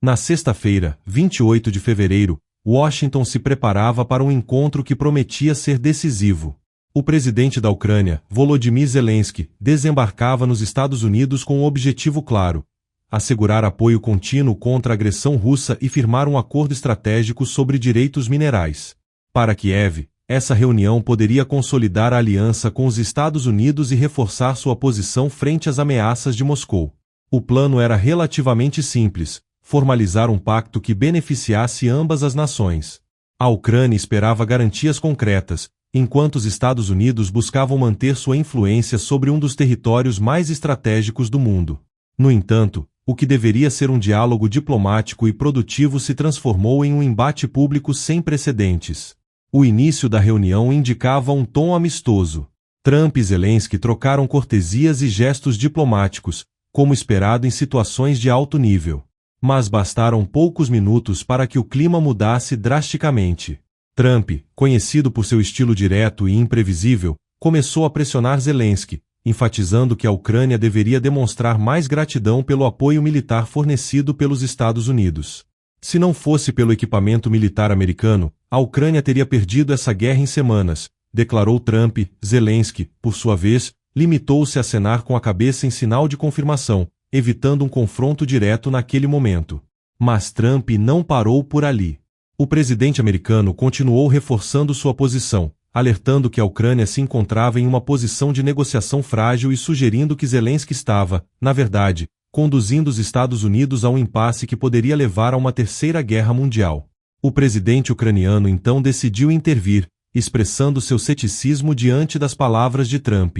Na sexta-feira, 28 de fevereiro, Washington se preparava para um encontro que prometia ser decisivo. O presidente da Ucrânia, Volodymyr Zelensky, desembarcava nos Estados Unidos com um objetivo claro: assegurar apoio contínuo contra a agressão russa e firmar um acordo estratégico sobre direitos minerais. Para Kiev, essa reunião poderia consolidar a aliança com os Estados Unidos e reforçar sua posição frente às ameaças de Moscou. O plano era relativamente simples: formalizar um pacto que beneficiasse ambas as nações. A Ucrânia esperava garantias concretas, enquanto os Estados Unidos buscavam manter sua influência sobre um dos territórios mais estratégicos do mundo. No entanto, o que deveria ser um diálogo diplomático e produtivo se transformou em um embate público sem precedentes. O início da reunião indicava um tom amistoso. Trump e Zelensky trocaram cortesias e gestos diplomáticos, como esperado em situações de alto nível. Mas bastaram poucos minutos para que o clima mudasse drasticamente. Trump, conhecido por seu estilo direto e imprevisível, começou a pressionar Zelensky, enfatizando que a Ucrânia deveria demonstrar mais gratidão pelo apoio militar fornecido pelos Estados Unidos. Se não fosse pelo equipamento militar americano, a Ucrânia teria perdido essa guerra em semanas, declarou Trump. Zelensky, por sua vez, limitou-se a acenar com a cabeça em sinal de confirmação, evitando um confronto direto naquele momento. Mas Trump não parou por ali. O presidente americano continuou reforçando sua posição, alertando que a Ucrânia se encontrava em uma posição de negociação frágil e sugerindo que Zelensky estava, na verdade, conduzindo os Estados Unidos a um impasse que poderia levar a uma terceira guerra mundial. O presidente ucraniano então decidiu intervir, expressando seu ceticismo diante das palavras de Trump.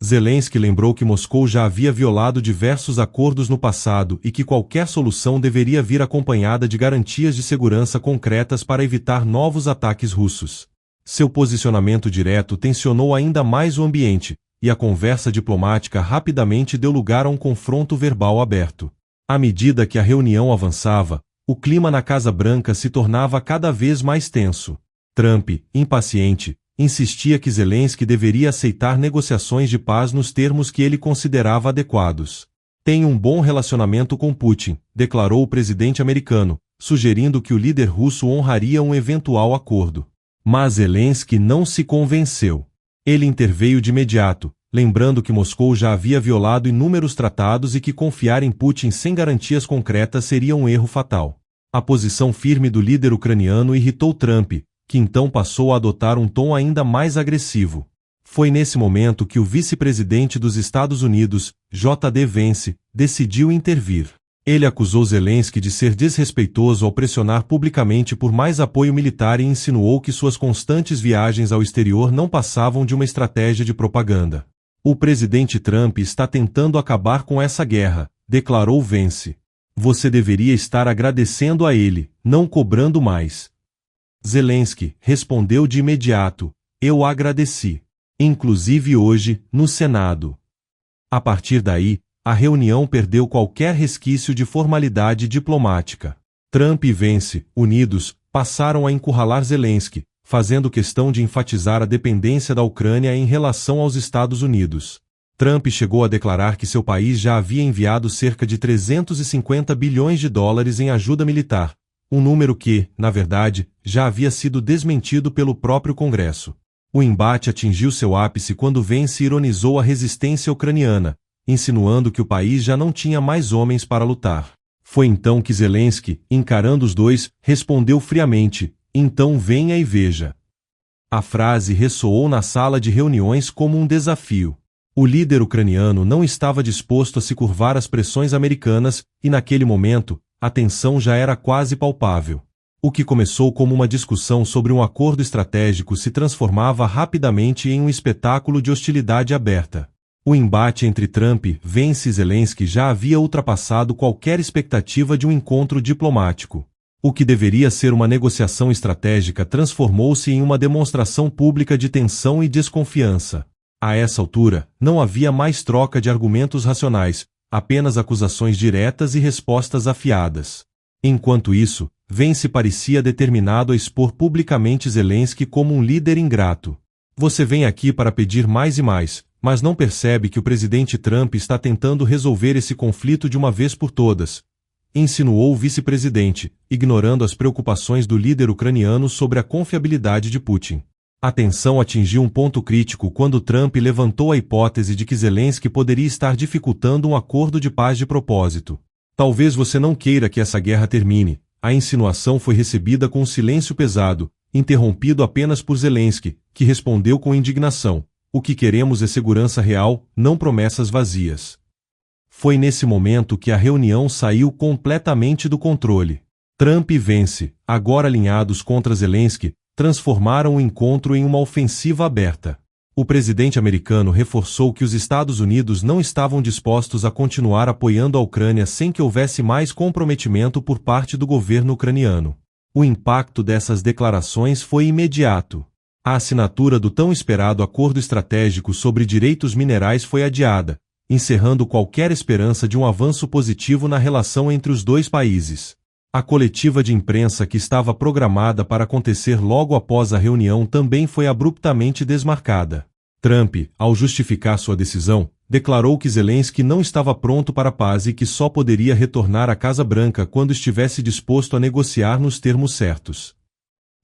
Zelensky lembrou que Moscou já havia violado diversos acordos no passado e que qualquer solução deveria vir acompanhada de garantias de segurança concretas para evitar novos ataques russos. Seu posicionamento direto tensionou ainda mais o ambiente, e a conversa diplomática rapidamente deu lugar a um confronto verbal aberto. À medida que a reunião avançava, o clima na Casa Branca se tornava cada vez mais tenso. Trump, impaciente, insistia que Zelensky deveria aceitar negociações de paz nos termos que ele considerava adequados. Tenho um bom relacionamento com Putin, declarou o presidente americano, sugerindo que o líder russo honraria um eventual acordo. Mas Zelensky não se convenceu. Ele interveio de imediato, lembrando que Moscou já havia violado inúmeros tratados e que confiar em Putin sem garantias concretas seria um erro fatal. A posição firme do líder ucraniano irritou Trump, que então passou a adotar um tom ainda mais agressivo. Foi nesse momento que o vice-presidente dos Estados Unidos, J.D. Vance, decidiu intervir. Ele acusou Zelensky de ser desrespeitoso ao pressionar publicamente por mais apoio militar e insinuou que suas constantes viagens ao exterior não passavam de uma estratégia de propaganda. O presidente Trump está tentando acabar com essa guerra, declarou Vance. Você deveria estar agradecendo a ele, não cobrando mais. Zelensky respondeu de imediato: eu agradeci. Inclusive hoje, no Senado. A partir daí, a reunião perdeu qualquer resquício de formalidade diplomática. Trump e Vance, unidos, passaram a encurralar Zelensky, fazendo questão de enfatizar a dependência da Ucrânia em relação aos Estados Unidos. Trump chegou a declarar que seu país já havia enviado cerca de 350 bilhões de dólares em ajuda militar, um número que, na verdade, já havia sido desmentido pelo próprio Congresso. O embate atingiu seu ápice quando Vance ironizou a resistência ucraniana, insinuando que o país já não tinha mais homens para lutar. Foi então que Zelensky, encarando os dois, respondeu friamente: então venha e veja. A frase ressoou na sala de reuniões como um desafio. O líder ucraniano não estava disposto a se curvar às pressões americanas, e naquele momento, a tensão já era quase palpável. O que começou como uma discussão sobre um acordo estratégico se transformava rapidamente em um espetáculo de hostilidade aberta. O embate entre Trump, Vance e Zelensky já havia ultrapassado qualquer expectativa de um encontro diplomático. O que deveria ser uma negociação estratégica transformou-se em uma demonstração pública de tensão e desconfiança. A essa altura, não havia mais troca de argumentos racionais, apenas acusações diretas e respostas afiadas. Enquanto isso, Vance parecia determinado a expor publicamente Zelensky como um líder ingrato. Você vem aqui para pedir mais e mais, mas não percebe que o presidente Trump está tentando resolver esse conflito de uma vez por todas, insinuou o vice-presidente, ignorando as preocupações do líder ucraniano sobre a confiabilidade de Putin. A tensão atingiu um ponto crítico quando Trump levantou a hipótese de que Zelensky poderia estar dificultando um acordo de paz de propósito. Talvez você não queira que essa guerra termine. A insinuação foi recebida com um silêncio pesado, interrompido apenas por Zelensky, que respondeu com indignação: "O que queremos é segurança real, não promessas vazias." Foi nesse momento que a reunião saiu completamente do controle. Trump e Vance, agora alinhados contra Zelensky, transformaram o encontro em uma ofensiva aberta. O presidente americano reforçou que os Estados Unidos não estavam dispostos a continuar apoiando a Ucrânia sem que houvesse mais comprometimento por parte do governo ucraniano. O impacto dessas declarações foi imediato. A assinatura do tão esperado acordo estratégico sobre direitos minerais foi adiada, encerrando qualquer esperança de um avanço positivo na relação entre os dois países. A coletiva de imprensa que estava programada para acontecer logo após a reunião também foi abruptamente desmarcada. Trump, ao justificar sua decisão, declarou que Zelensky não estava pronto para a paz e que só poderia retornar à Casa Branca quando estivesse disposto a negociar nos termos certos.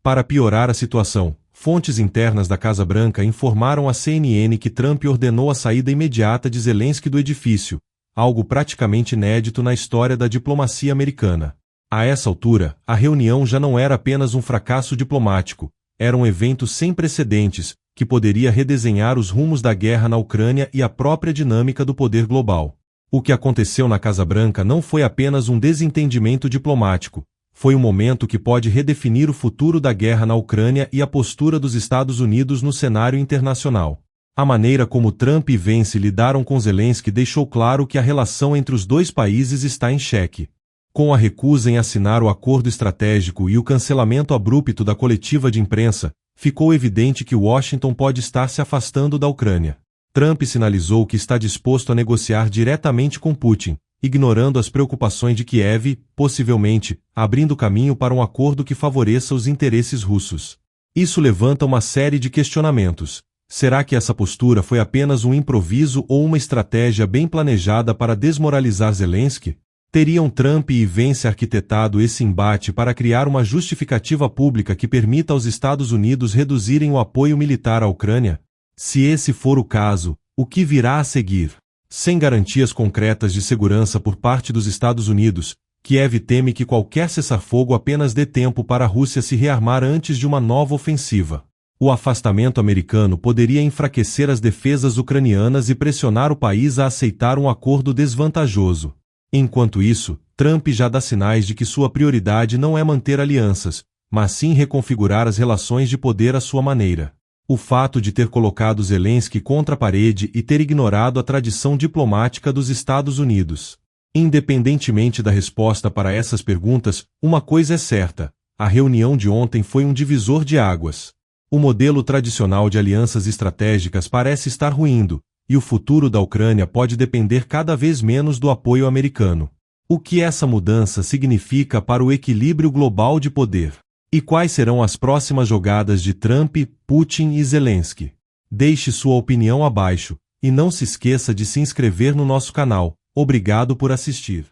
Para piorar a situação, fontes internas da Casa Branca informaram à CNN que Trump ordenou a saída imediata de Zelensky do edifício, algo praticamente inédito na história da diplomacia americana. A essa altura, a reunião já não era apenas um fracasso diplomático, era um evento sem precedentes, que poderia redesenhar os rumos da guerra na Ucrânia e a própria dinâmica do poder global. O que aconteceu na Casa Branca não foi apenas um desentendimento diplomático, foi um momento que pode redefinir o futuro da guerra na Ucrânia e a postura dos Estados Unidos no cenário internacional. A maneira como Trump e Vance lidaram com Zelensky deixou claro que a relação entre os dois países está em xeque. Com a recusa em assinar o acordo estratégico e o cancelamento abrupto da coletiva de imprensa, ficou evidente que Washington pode estar se afastando da Ucrânia. Trump sinalizou que está disposto a negociar diretamente com Putin, ignorando as preocupações de Kiev, possivelmente, abrindo caminho para um acordo que favoreça os interesses russos. Isso levanta uma série de questionamentos. Será que essa postura foi apenas um improviso ou uma estratégia bem planejada para desmoralizar Zelensky? Teriam Trump e Vance arquitetado esse embate para criar uma justificativa pública que permita aos Estados Unidos reduzirem o apoio militar à Ucrânia? Se esse for o caso, o que virá a seguir? Sem garantias concretas de segurança por parte dos Estados Unidos, Kiev teme que qualquer cessar-fogo apenas dê tempo para a Rússia se rearmar antes de uma nova ofensiva. O afastamento americano poderia enfraquecer as defesas ucranianas e pressionar o país a aceitar um acordo desvantajoso. Enquanto isso, Trump já dá sinais de que sua prioridade não é manter alianças, mas sim reconfigurar as relações de poder à sua maneira. O fato de ter colocado Zelensky contra a parede e ter ignorado a tradição diplomática dos Estados Unidos. Independentemente da resposta para essas perguntas, uma coisa é certa: a reunião de ontem foi um divisor de águas. O modelo tradicional de alianças estratégicas parece estar ruindo, e o futuro da Ucrânia pode depender cada vez menos do apoio americano. O que essa mudança significa para o equilíbrio global de poder? E quais serão as próximas jogadas de Trump, Putin e Zelensky? Deixe sua opinião abaixo, e não se esqueça de se inscrever no nosso canal. Obrigado por assistir.